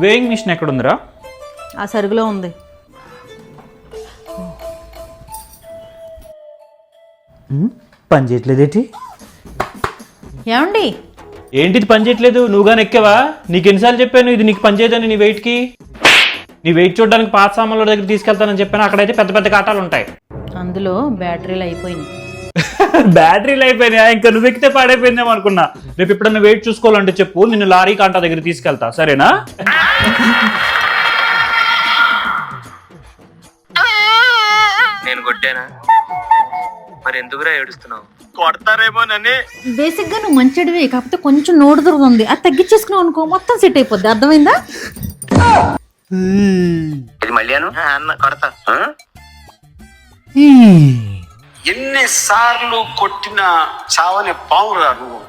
Weighing machine ఎక్కడ ఉందిరా? ఆ సరుగులో ఉంది. పని చేయట్లేదేంటి? ఏమండి ఏంటిది పని చేయట్లేదు? నువ్వు కానీ ఎక్కావా? నీకు ఎన్నిసార్లు చెప్పాను ఇది నీకు పని చేయదని? నీ వెయిట్కి నీ వెయిట్ చూడడానికి పాత సామాన్ల దగ్గర తీసుకెళ్తానని చెప్పాను. అక్కడైతే పెద్ద పెద్ద కాటాలు ఉంటాయి. అందులో బ్యాటరీలు అయిపోయింది. బ్యాటరీలు అయిపోయినాయా? ఇంకా నువ్వు ఎక్కితే పాడైపోయిందేమో అనుకున్నా. రేపు ఎప్పుడన్నా వెయిట్ చూసుకోవాలంటే చెప్పు, నిన్ను లారీ కాంటా దగ్గర తీసుకెళ్తా, సరేనా? నేను కొట్టానా? మరి ఎందుకురా ఏడుస్తున్నావు? కొడతారేమోనని. బేసిక్ గా నువ్వు మంచిడివి, కాకపోతే కొంచెం నోటు దొరుకుతుంది. అది తగ్గించేసుకున్నావు అనుకో మొత్తం సెట్ అయిపోద్ది. అర్థమైందా? ఇది మళ్ళీ అన్న కొడతా. ఎన్నిసార్లు కొట్టినా చావని పావురా నువ్వు.